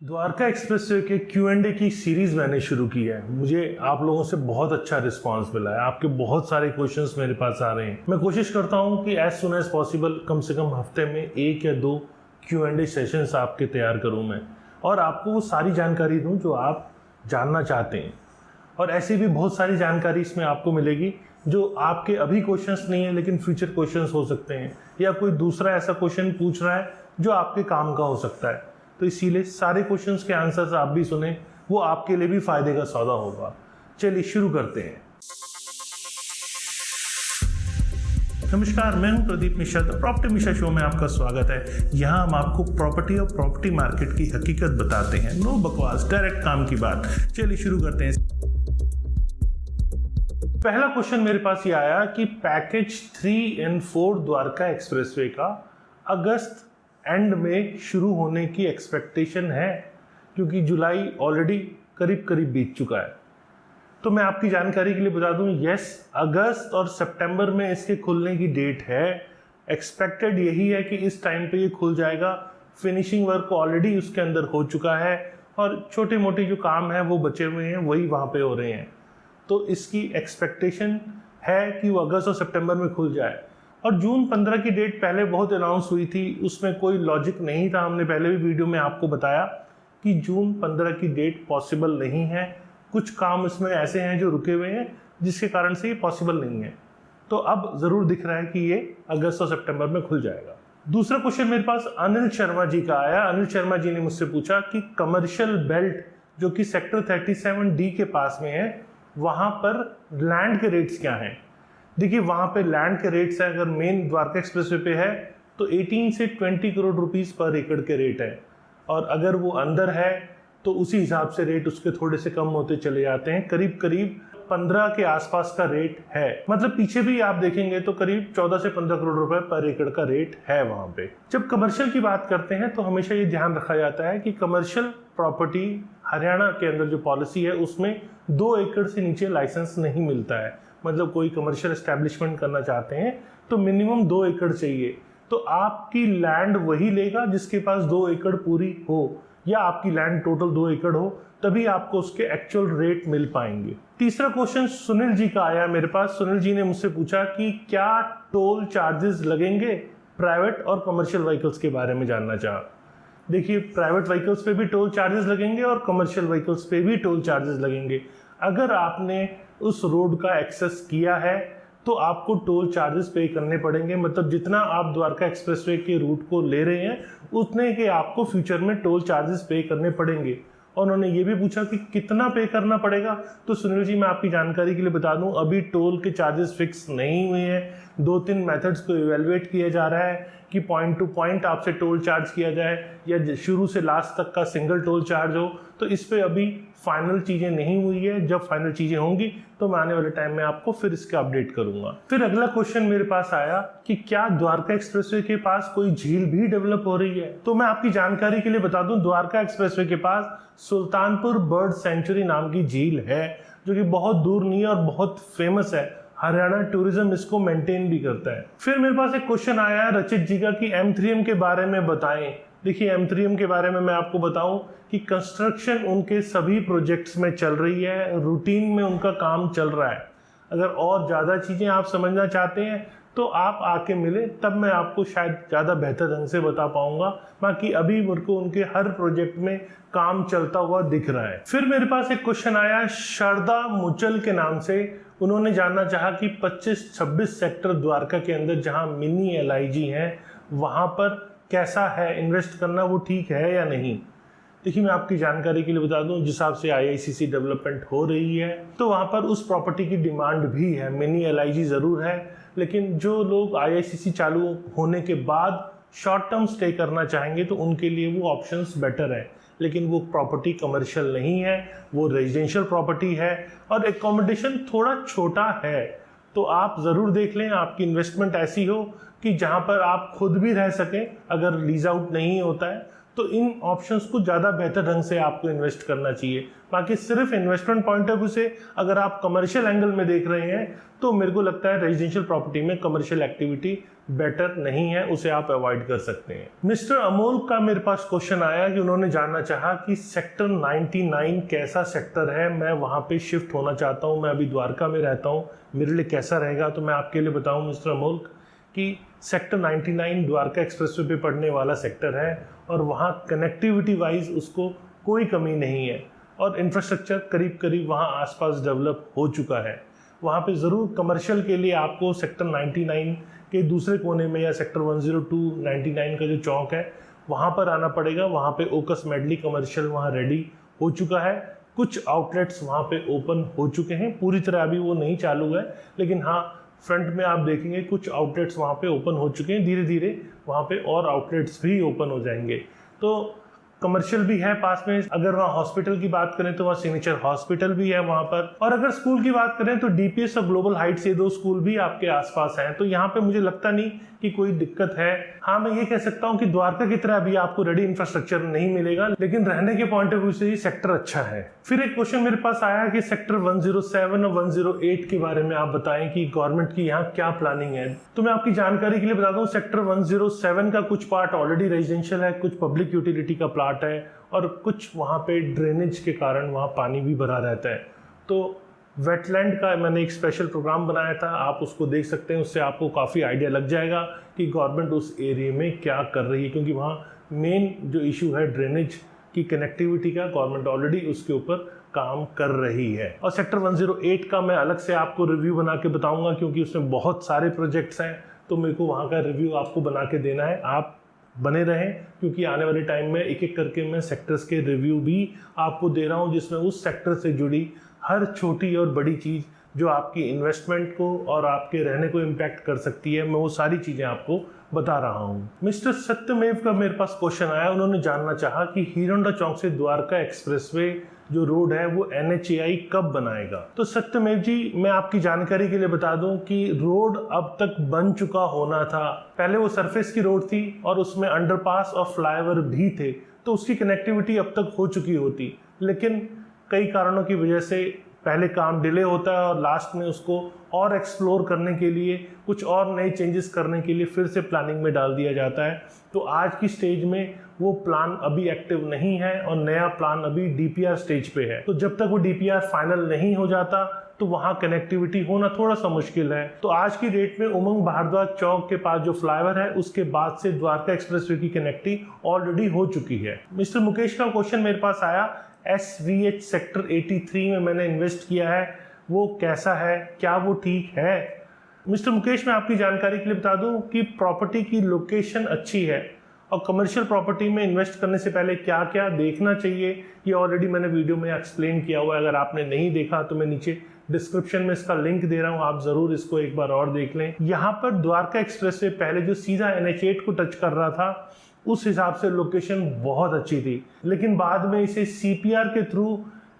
Dwarka expressway के Q&A की series मैंने शुरू की है। मुझे आप लोगों से बहुत अच्छा रिस्पांस मिला है। आपके बहुत सारे क्वेश्चंस मेरे पास आ रहे हैं। मैं कोशिश करता हूं कि एज सुन एज पॉसिबल कम से कम हफ्ते में 1 या 2 Q&A सेशंस आपके तैयार करूं मैं, और आपको वो सारी जानकारी दूं जो आप जानना चाहते हैं। और ऐसी भी बहुत सारी जानकारी इसमें आपको मिलेगी जो आपके अभी क्वेश्चंस नहीं है लेकिन फ्यूचर क्वेश्चंस हो सकते हैं, या कोई दूसरा ऐसा क्वेश्चन पूछ रहा है जो आपके काम का हो सकता है। तो इसीलिए सारे क्वेश्चंस के आंसर्स आप भी सुने, वो आपके लिए भी फायदे का सौदा होगा। चलिए शुरू करते हैं। नमस्कार, मैं हूं Pradeep Mishra. The property Mishra show में आपका स्वागत है। यहां हम आपको प्रॉपर्टी और प्रॉपर्टी मार्केट की हकीकत बताते हैं। नो बकवास, डायरेक्ट काम की बात। चलिए शुरू करते हैं। पहला क्वेश्चन मेरे पास ये आया कि पैकेज 3 और 4 द्वारका एक्सप्रेसवे का अगस्त एंड में शुरू होने की एक्सपेक्टेशन है, क्योंकि जुलाई ऑलरेडी करीब बीत चुका है। तो मैं आपकी जानकारी के लिए बता दूं, यस, अगस्त और सितंबर में इसके खुलने की डेट है। एक्सपेक्टेड यही है कि इस टाइम पे ये खुल जाएगा। फिनिशिंग वर्क ऑलरेडी उसके अंदर हो चुका है और छोटे मोटे जो काम है वो बचे हुए हैं, वही वहाँ पे हो रहे हैं। तो इसकी एक्सपेक्टेशन है कि वो अगस्त और सितंबर में खुल जाए। और जून 15 की डेट पहले बहुत अनाउंस हुई थी, उसमें कोई लॉजिक नहीं था। हमने पहले भी वीडियो में आपको बताया कि जून 15 की डेट पॉसिबल नहीं है। कुछ काम इसमें ऐसे हैं जो रुके हुए हैं जिसके कारण से ये पॉसिबल नहीं है। तो अब ज़रूर दिख रहा है कि ये अगस्त और सितंबर में खुल जाएगा। दूसरा क्वेश्चन मेरे पास अनिल शर्मा जी का आया। अनिल शर्मा जी ने मुझसे पूछा कि कमर्शियल बेल्ट जो कि सेक्टर 37D के पास में है, वहाँ पर लैंड के रेट्स क्या हैं। देखिए, वहाँ पे लैंड के रेट्स हैं, अगर मेन द्वारका एक्सप्रेसवे पे है तो 18 से 20 करोड़ रुपीस पर एकड़ के रेट है, और अगर वो अंदर है तो उसी हिसाब से रेट उसके थोड़े से कम होते चले जाते हैं। करीब 15 के आसपास का रेट है। मतलब पीछे भी आप देखेंगे तो करीब 14 से 15 करोड़ रुपए पर एकड़ का रेट है वहाँ पे। जब कमर्शियल की बात करते हैं तो हमेशा ये ध्यान रखा जाता है कि कमर्शियल प्रॉपर्टी हरियाणा के अंदर जो पॉलिसी है उसमें 2 एकड़ से नीचे लाइसेंस नहीं मिलता है। मतलब कोई कमर्शियल एस्टेब्लिशमेंट करना चाहते हैं तो मिनिमम 2 एकड़ चाहिए। तो आपकी लैंड वही लेगा जिसके पास 2 एकड़ पूरी हो, या आपकी लैंड टोटल 2 एकड़ हो, तभी आपको उसके एक्चुअल रेट मिल पाएंगे। तीसरा क्वेश्चन सुनील जी का आया मेरे पास। सुनील जी ने मुझसे पूछा कि क्या टोल चार्जेस लगेंगे, प्राइवेट और कमर्शियल व्हीकल्स के बारे में जानना चाहा। देखिए, प्राइवेट व्हीकल्स पे भी टोल चार्जेस लगेंगे और कमर्शियल व्हीकल्स पे भी टोल चार्जेस लगेंगे। अगर आपने उस रोड का एक्सेस किया है तो आपको टोल चार्जेस पे करने पड़ेंगे। मतलब जितना आप द्वारका एक्सप्रेसवे के रूट को ले रहे हैं उतने के आपको फ्यूचर में टोल चार्जेस पे करने पड़ेंगे। और उन्होंने ये भी पूछा कि कितना पे करना पड़ेगा। तो सुनील जी, मैं आपकी जानकारी के लिए बता दूं, अभी टोल के चार्जेस फिक्स नहीं हुए हैं। 2-3 मेथड्स को इवेलुएट किया जा रहा है कि पॉइंट टू पॉइंट आपसे टोल चार्ज किया जाए या शुरू से लास्ट तक का सिंगल टोल चार्ज हो। तो इस पे अभी फाइनल चीज़ें नहीं हुई है। जब फाइनल चीज़ें होंगी तो मैं आने वाले टाइम में आपको फिर इसका अपडेट करूंगा। फिर अगला क्वेश्चन मेरे पास आया कि क्या द्वारका एक्सप्रेसवे के पास कोई झील भी डेवलप हो रही है। तो मैं आपकी जानकारी के लिए बता दूं, द्वारका एक्सप्रेसवे के पास सुल्तानपुर बर्ड सेंचुरी नाम की झील है, जो कि बहुत दूर नहीं है और बहुत फेमस है। हरियाणा टूरिज्म इसको मेंटेन भी करता है। फिर मेरे पास एक क्वेश्चन आया है रचित जी का कि M3M के बारे में बताएं। देखिए, M3M के बारे में मैं आपको बताऊं कि कंस्ट्रक्शन उनके सभी प्रोजेक्ट्स में चल रही है, रूटीन में उनका काम चल रहा है। अगर और ज़्यादा चीज़ें आप समझना चाहते हैं तो आप आके मिले, तब मैं आपको शायद ज़्यादा बेहतर ढंग से बता पाऊंगा। बाकी अभी मेरे को उनके हर प्रोजेक्ट में काम चलता हुआ दिख रहा है। फिर मेरे पास एक क्वेश्चन आया शारदा मुचल के नाम से। उन्होंने जानना चाहा कि 25-26 सेक्टर द्वारका के अंदर जहाँ मिनी LIG है, वहाँ पर कैसा है इन्वेस्ट करना, वो ठीक है या नहीं। देखिए, मैं आपकी जानकारी के लिए बता दूं, जिस हिसाब से IICC डेवलपमेंट हो रही है तो वहाँ पर उस प्रॉपर्टी की डिमांड भी है। मिनी LIG ज़रूर है, लेकिन जो लोग IICC चालू होने के बाद शॉर्ट टर्म स्टे करना चाहेंगे तो उनके लिए वो ऑप्शंस बेटर है। लेकिन वो प्रॉपर्टी कमर्शियल नहीं है, वो रेजिडेंशियल प्रॉपर्टी है और एकोमोडेशन थोड़ा छोटा है। तो आप ज़रूर देख लें, आपकी इन्वेस्टमेंट ऐसी हो कि जहाँ पर आप खुद भी रह सकें। अगर लीज आउट नहीं होता है तो इन ऑप्शंस को ज़्यादा बेहतर ढंग से आपको इन्वेस्ट करना चाहिए। बाकी सिर्फ इन्वेस्टमेंट पॉइंट ऑफ व्यू से अगर आप कमर्शियल एंगल में देख रहे हैं तो मेरे को लगता है रेजिडेंशियल प्रॉपर्टी में कमर्शियल एक्टिविटी बेटर नहीं है, उसे आप अवॉइड कर सकते हैं। मिस्टर अमोल का मेरे पास क्वेश्चन आया कि उन्होंने जानना चाहा कि सेक्टर 99 कैसा सेक्टर है, मैं वहाँ पे शिफ्ट होना चाहता हूँ, मैं अभी द्वारका में रहता हूँ, मेरे लिए कैसा रहेगा। तो मैं आपके लिए बताऊँ मिस्टर अमोल कि सेक्टर 99 द्वारका एक्सप्रेसवे पे पड़ने वाला सेक्टर है और वहाँ कनेक्टिविटी वाइज उसको कोई कमी नहीं है और इंफ्रास्ट्रक्चर करीब करीब वहाँ आसपास डेवलप हो चुका है। वहाँ पे ज़रूर कमर्शियल के लिए आपको सेक्टर 99 के दूसरे कोने में या सेक्टर 102-99 का जो चौक है वहाँ पर आना पड़ेगा। वहाँ पे ओकस मेडली कमर्शियल वहाँ रेडी हो चुका है, कुछ आउटलेट्स वहाँ पे ओपन हो चुके हैं, पूरी तरह अभी वो नहीं चालू है, लेकिन हाँ फ्रंट में आप देखेंगे कुछ आउटलेट्स वहाँ पे ओपन हो चुके हैं, धीरे धीरे वहाँ पे और आउटलेट्स भी ओपन हो जाएंगे। तो कमर्शियल भी है पास में। अगर वहाँ हॉस्पिटल की बात करें तो वहाँ सिग्नेचर हॉस्पिटल भी है वहाँ पर, और अगर स्कूल की बात करें तो डीपीएस और ग्लोबल हाइट्स, ये दो स्कूल भी आपके आसपास हैं। तो यहाँ पे मुझे लगता नहीं कि कोई दिक्कत है। हाँ मैं ये कह सकता हूँ कि द्वारका की तरह अभी आपको रेडी इंफ्रास्ट्रक्चर नहीं मिलेगा, लेकिन रहने के पॉइंट ऑफ व्यू से ये सेक्टर अच्छा है। फिर एक क्वेश्चन मेरे पास आया कि सेक्टर 107 और 108 के बारे में आप बताएं कि गवर्नमेंट की यहाँ क्या प्लानिंग है। तो मैं आपकी जानकारी के लिए बता दूं, सेक्टर 107 का कुछ पार्ट ऑलरेडी रेजिडेंशियल है, कुछ पब्लिक यूटिलिटी का प्लाट है और कुछ वहाँ पे ड्रेनेज के कारण वहाँ पानी भी भरा रहता है। तो वेटलैंड का मैंने एक स्पेशल प्रोग्राम बनाया था, आप उसको देख सकते हैं, उससे आपको काफ़ी आइडिया लग जाएगा कि गवर्नमेंट उस एरिया में क्या कर रही है, क्योंकि वहाँ मेन जो इशू है ड्रेनेज की कनेक्टिविटी का, गवर्नमेंट ऑलरेडी उसके ऊपर काम कर रही है। और सेक्टर 108 का मैं अलग से आपको रिव्यू बना के बताऊंगा, क्योंकि उसमें बहुत सारे प्रोजेक्ट्स हैं, तो मेरे को वहाँ का रिव्यू आपको बना के देना है। आप बने रहें, क्योंकि आने वाले टाइम में एक एक करके मैं सेक्टर्स के रिव्यू भी आपको दे रहा हूँ, जिसमें उस सेक्टर से जुड़ी हर छोटी और बड़ी चीज़ जो आपकी इन्वेस्टमेंट को और आपके रहने को इम्पैक्ट कर सकती है, मैं वो सारी चीज़ें आपको बता रहा हूँ। मिस्टर सत्यमेव का मेरे पास क्वेश्चन आया, उन्होंने जानना चाहा कि हीरोंडा चौक से द्वारका एक्सप्रेसवे जो रोड है वो NHAI कब बनाएगा। तो सत्यमेव जी, मैं आपकी जानकारी के लिए बता दूं कि रोड अब तक बन चुका होना था। पहले वो सरफेस की रोड थी और उसमें अंडरपास और फ्लाईओवर भी थे, तो उसकी कनेक्टिविटी अब तक हो चुकी होती, लेकिन कई कारणों की वजह से पहले काम डिले होता है और लास्ट में उसको और एक्सप्लोर करने के लिए, कुछ और नए चेंजेस करने के लिए फिर से प्लानिंग में डाल दिया जाता है। तो आज की स्टेज में वो प्लान अभी एक्टिव नहीं है और नया प्लान अभी DPR स्टेज पे है। तो जब तक वो DPR फाइनल नहीं हो जाता तो वहाँ कनेक्टिविटी होना थोड़ा सा मुश्किल है। तो आज की डेट में उमंग भारद्वाज चौक के पास जो फ्लाईओवर है उसके बाद से द्वारका एक्सप्रेसवे की कनेक्टिविटी ऑलरेडी हो चुकी है। मिस्टर मुकेश का क्वेश्चन मेरे पास आया, SVH सेक्टर 83 में मैंने इन्वेस्ट किया है, वो कैसा है, क्या वो ठीक है। मिस्टर मुकेश, मैं आपकी जानकारी के लिए बता दूं कि प्रॉपर्टी की लोकेशन अच्छी है और कमर्शियल प्रॉपर्टी में इन्वेस्ट करने से पहले क्या क्या देखना चाहिए ये ऑलरेडी मैंने वीडियो में एक्सप्लेन किया हुआ है। अगर आपने नहीं देखा तो मैं नीचे डिस्क्रिप्शन में इसका लिंक दे रहा हूँ, आप जरूर इसको एक बार और देख लें। यहाँ पर द्वारका एक्सप्रेसवे पहले जो सीधा NH8 को टच कर रहा था उस हिसाब से लोकेशन बहुत अच्छी थी, लेकिन बाद में इसे CPR के थ्रू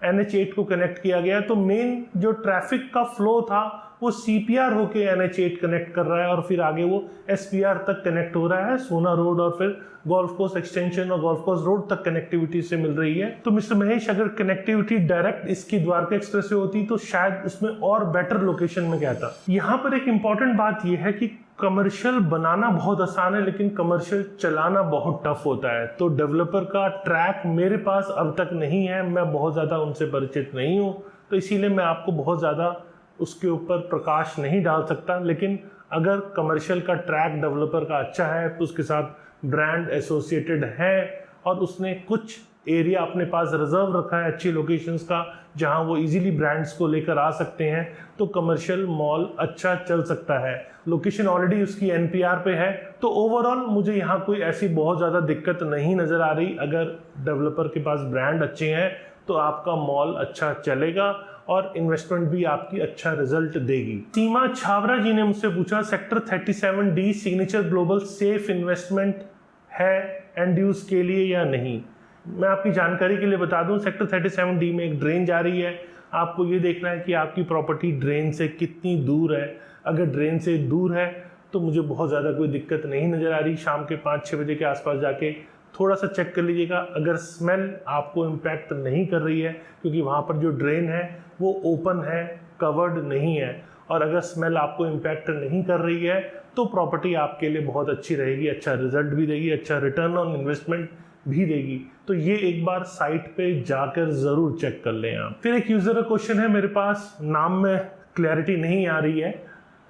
NH8 को कनेक्ट किया गया, तो मेन जो ट्रैफिक का फ्लो था वो CPR होके NH8 कनेक्ट कर रहा है और फिर आगे वो SPR तक कनेक्ट हो रहा है, सोना रोड और फिर गोल्फ कोर्स एक्सटेंशन और गोल्फ कोर्स रोड तक कनेक्टिविटी से मिल रही है। तो मिस्टर महेश, अगर कनेक्टिविटी डायरेक्ट इसकी द्वारका एक्सप्रेस से होती तो शायद उसमें और बेटर लोकेशन में क्या था। यहाँ पर एक इंपॉर्टेंट बात यह है कि कमर्शियल बनाना बहुत आसान है, लेकिन कमर्शियल चलाना बहुत टफ होता है। तो डेवलपर का ट्रैक मेरे पास अब तक नहीं है, मैं बहुत ज़्यादा उनसे परिचित नहीं हूँ, तो इसीलिए मैं आपको बहुत ज़्यादा उसके ऊपर प्रकाश नहीं डाल सकता। लेकिन अगर कमर्शियल का ट्रैक डेवलपर का अच्छा है तो उसके साथ ब्रांड एसोसिएटेड है और उसने कुछ एरिया अपने पास रिजर्व रखा है अच्छी लोकेशंस का जहां वो इजीली ब्रांड्स को लेकर आ सकते हैं, तो कमर्शियल मॉल अच्छा चल सकता है। लोकेशन ऑलरेडी उसकी NPR पे है, तो ओवरऑल मुझे यहाँ कोई ऐसी बहुत ज़्यादा दिक्कत नहीं नज़र आ रही। अगर डेवलपर के पास ब्रांड अच्छे हैं तो आपका मॉल अच्छा चलेगा और इन्वेस्टमेंट भी आपकी अच्छा रिजल्ट देगी। सीमा छावरा जी ने मुझसे पूछा, sector 37D signature global safe investment है एंड यूज के लिए या नहीं। मैं आपकी जानकारी के लिए बता दूं, सेक्टर 37D में एक ड्रेन जा रही है, आपको ये देखना है कि आपकी प्रॉपर्टी ड्रेन से कितनी दूर है। अगर ड्रेन से दूर है तो मुझे बहुत ज़्यादा कोई दिक्कत नहीं नज़र आ रही। शाम के 5-6 बजे के आसपास जाके थोड़ा सा चेक कर लीजिएगा। अगर स्मेल आपको इम्पैक्ट नहीं कर रही है, क्योंकि वहाँ पर जो ड्रेन है वो ओपन है, कवर्ड नहीं है, और अगर स्मेल आपको इम्पैक्ट नहीं कर रही है तो प्रॉपर्टी आपके लिए बहुत अच्छी रहेगी, अच्छा रिजल्ट भी देगी, अच्छा रिटर्न ऑन इन्वेस्टमेंट भी देगी। तो ये एक बार साइट पे जाकर ज़रूर चेक कर लें आप। फिर एक यूज़र का क्वेश्चन है मेरे पास, नाम में क्लैरिटी नहीं आ रही है,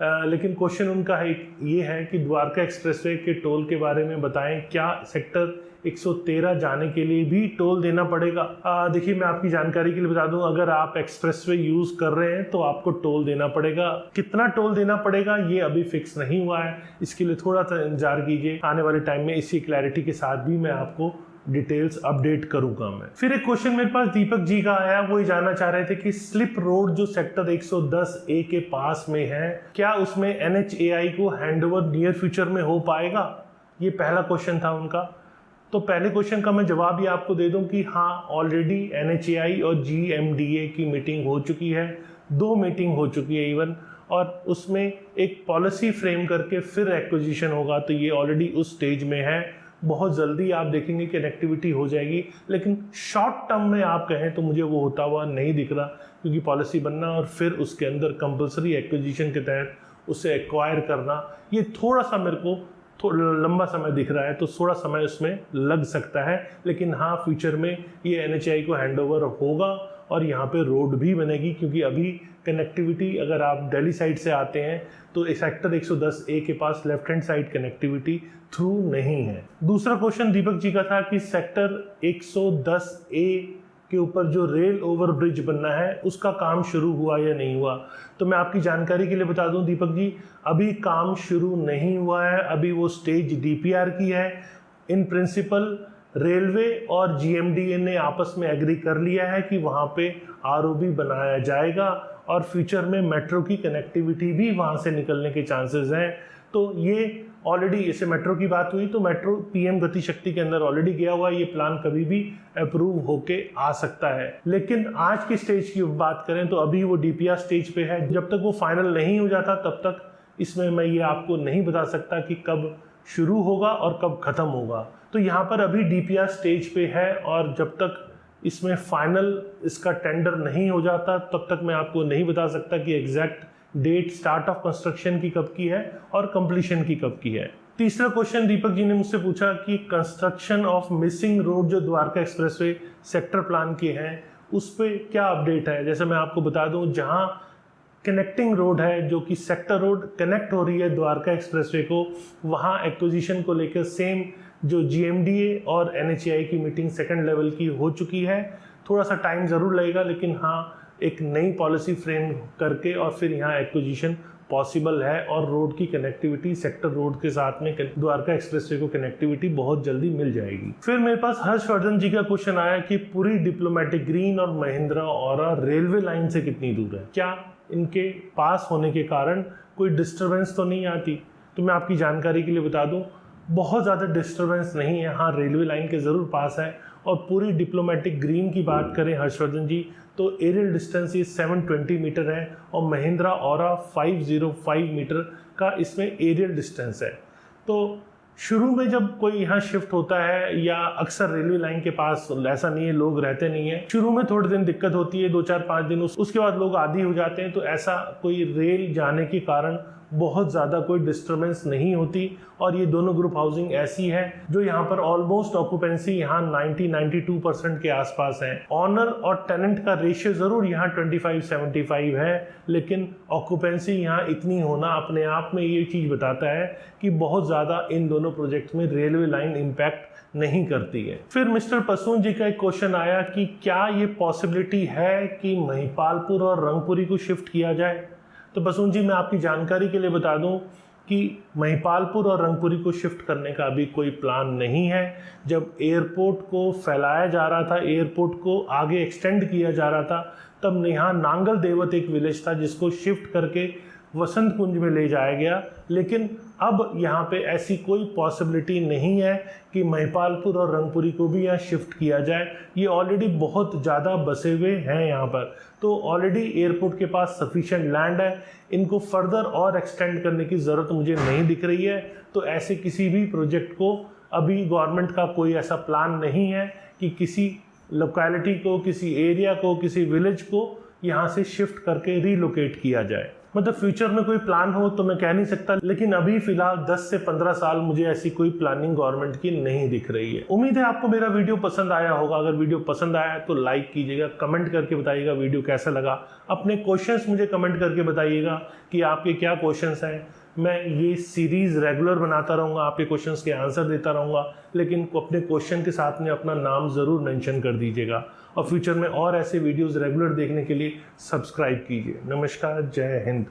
लेकिन क्वेश्चन उनका है ये है कि द्वारका एक्सप्रेसवे के टोल के बारे में बताएं, क्या सेक्टर 113 जाने के लिए भी टोल देना पड़ेगा? देखिए, मैं आपकी जानकारी के लिए बता दूं, अगर आप एक्सप्रेसवे यूज़ कर रहे हैं तो आपको टोल देना पड़ेगा। कितना टोल देना पड़ेगा ये अभी फिक्स नहीं हुआ है, इसके लिए थोड़ा सा इंतजार कीजिए। आने वाले टाइम में इसी क्लैरिटी के साथ भी मैं आपको डिटेल्स अपडेट करूंगा मैं। फिर एक क्वेश्चन मेरे पास दीपक जी का आया, वो ये जानना चाह रहे थे कि स्लिप रोड जो सेक्टर 110A के पास में है, क्या उसमें NHAI को हैंडओवर नियर फ्यूचर में हो पाएगा? ये पहला क्वेश्चन था उनका। तो पहले क्वेश्चन का मैं जवाब ये आपको दे दूं कि हाँ, ऑलरेडी NHAI और GMDA की मीटिंग हो चुकी है, 2 मीटिंग हो चुकी है इवन, और उसमें एक पॉलिसी फ्रेम करके फिर एक्विजिशन होगा। तो ये ऑलरेडी उस स्टेज में है, बहुत जल्दी आप देखेंगे कि कनेक्टिविटी हो जाएगी। लेकिन शॉर्ट टर्म में आप कहें तो मुझे वो होता हुआ नहीं दिख रहा, क्योंकि पॉलिसी बनना और फिर उसके अंदर कंपलसरी एक्विजिशन के तहत उसे एक्वायर करना, ये थोड़ा सा मेरे को थोड़ा लंबा समय दिख रहा है, तो थोड़ा समय उसमें लग सकता है। लेकिन हाँ, फ्यूचर में ये NHAI को हैंडओवर होगा और यहाँ पे रोड भी बनेगी, क्योंकि अभी कनेक्टिविटी, अगर आप दिल्ली साइड से आते हैं तो सेक्टर 110A के पास left hand side connectivity through नहीं है। दूसरा क्वेश्चन दीपक जी का था कि सेक्टर 110A के ऊपर जो रेल ओवर ब्रिज बनना है उसका काम शुरू हुआ या नहीं हुआ। तो मैं आपकी जानकारी के लिए बता दूं दीपक जी, अभी काम शुरू नहीं हुआ है, अभी वो स्टेज DPR की है। इन प्रिंसिपल रेलवे और GMDA ने आपस में एग्री कर लिया है कि वहाँ पे ROB बनाया जाएगा और फ्यूचर में मेट्रो की कनेक्टिविटी भी वहाँ से निकलने के चांसेस हैं। तो ये ऑलरेडी, इसे मेट्रो की बात हुई तो मेट्रो PM गति शक्ति के अंदर ऑलरेडी गया हुआ है, ये प्लान कभी भी अप्रूव होके आ सकता है। लेकिन आज की स्टेज की बात करें तो अभी वो DPR स्टेज पे है, जब तक वो फाइनल नहीं हो जाता तब तक इसमें मैं ये आपको नहीं बता सकता कि कब शुरू होगा और कब ख़त्म होगा। तो यहाँ पर अभी DPR स्टेज पे है, और जब तक इसमें फाइनल इसका टेंडर नहीं हो जाता तब तक मैं आपको नहीं बता सकता कि exact date start of construction की कब की है और कंप्लीशन की कब की है। तीसरा क्वेश्चन दीपक जी ने मुझसे पूछा कि कंस्ट्रक्शन ऑफ मिसिंग रोड जो द्वारका एक्सप्रेसवे सेक्टर प्लान के हैं उस पर क्या अपडेट है। जैसे मैं आपको बता दूं, जहां कनेक्टिंग रोड है, जो कि सेक्टर रोड कनेक्ट हो रही है द्वारका एक्सप्रेसवे को, वहां एक्विजिशन को लेकर सेम जो GMDA और NHAI की मीटिंग सेकंड लेवल की हो चुकी है। थोड़ा सा टाइम ज़रूर लगेगा, लेकिन हाँ, एक नई पॉलिसी फ्रेम करके और फिर यहाँ एक्विजिशन पॉसिबल है, और रोड की कनेक्टिविटी सेक्टर रोड के साथ में द्वारका एक्सप्रेसवे को कनेक्टिविटी बहुत जल्दी मिल जाएगी। फिर मेरे पास हर्षवर्धन जी का क्वेश्चन आया कि पूरी डिप्लोमेटिक ग्रीन और महिंद्रा औरा रेलवे लाइन से कितनी दूर है, क्या इनके पास होने के कारण कोई डिस्टर्बेंस तो नहीं आती। तो मैं आपकी जानकारी के लिए बता दूं, बहुत ज़्यादा डिस्टर्बेंस नहीं है। हाँ, रेलवे लाइन के ज़रूर पास है। और पूरी डिप्लोमेटिक ग्रीन की बात करें हर्षवर्धन जी, तो एरियल डिस्टेंस ये 720 मीटर है और महिंद्रा औरा 505 मीटर का इसमें एरियल डिस्टेंस है। तो शुरू में जब कोई यहाँ शिफ्ट होता है, या अक्सर रेलवे लाइन के पास ऐसा नहीं है लोग रहते नहीं है, शुरू में थोड़े दिन दिक्कत होती है, 2-4-5 दिन, उसके बाद लोग आदी हो जाते हैं। तो ऐसा कोई रेल जाने के कारण बहुत ज़्यादा कोई डिस्टर्बेंस नहीं होती। और ये दोनों ग्रुप हाउसिंग ऐसी है जो यहाँ पर ऑलमोस्ट ऑक्यूपेंसी यहाँ 90-92% के आसपास है। ऑनर और टेनेंट का रेशियो ज़रूर यहाँ 25-75 है, लेकिन ऑक्यूपेंसी यहाँ इतनी होना अपने आप में ये चीज़ बताता है कि बहुत ज़्यादा इन दोनों प्रोजेक्ट्स में रेलवे लाइन इम्पैक्ट नहीं करती है। फिर मिस्टर पसून जी का एक क्वेश्चन आया कि क्या ये पॉसिबिलिटी है कि महिपालपुर और रंगपुरी को शिफ्ट किया जाए। तो पसून जी, मैं आपकी जानकारी के लिए बता दूं कि महिपालपुर और रंगपुरी को शिफ्ट करने का अभी कोई प्लान नहीं है। जब एयरपोर्ट को फैलाया जा रहा था, एयरपोर्ट को आगे एक्सटेंड किया जा रहा था, तब यहाँ नांगल देवत एक विलेज था जिसको शिफ्ट करके वसंत कुंज में ले जाया गया। लेकिन अब यहाँ पे ऐसी कोई पॉसिबिलिटी नहीं है कि महिपालपुर और रंगपुरी को भी यहाँ शिफ्ट किया जाए। ये ऑलरेडी बहुत ज़्यादा बसे हुए हैं यहाँ पर, तो ऑलरेडी एयरपोर्ट के पास सफिशिएंट लैंड है। इनको फर्दर और एक्सटेंड करने की ज़रूरत मुझे नहीं दिख रही है। तो ऐसे किसी भी प्रोजेक्ट को अभी गवर्नमेंट का कोई ऐसा प्लान नहीं है कि किसी लोकेलिटी को, किसी एरिया को, किसी विलेज को यहाँ से शिफ्ट करके रीलोकेट किया जाए। मतलब फ्यूचर में कोई प्लान हो तो मैं कह नहीं सकता, लेकिन अभी फिलहाल 10 से 15 साल मुझे ऐसी कोई प्लानिंग गवर्नमेंट की नहीं दिख रही है। उम्मीद है आपको मेरा वीडियो पसंद आया होगा। अगर वीडियो पसंद आया तो लाइक कीजिएगा, कमेंट करके बताइएगा वीडियो कैसा लगा। अपने क्वेश्चंस मुझे कमेंट करके बताइएगा कि आपके क्या क्वेश्चंस हैं। मैं ये सीरीज़ रेगुलर बनाता रहूँगा, आपके क्वेश्चंस के आंसर देता रहूँगा, लेकिन अपने क्वेश्चन के साथ में अपना नाम ज़रूर मेंशन कर दीजिएगा। और फ्यूचर में और ऐसे वीडियोस रेगुलर देखने के लिए सब्सक्राइब कीजिए। नमस्कार, जय हिंद।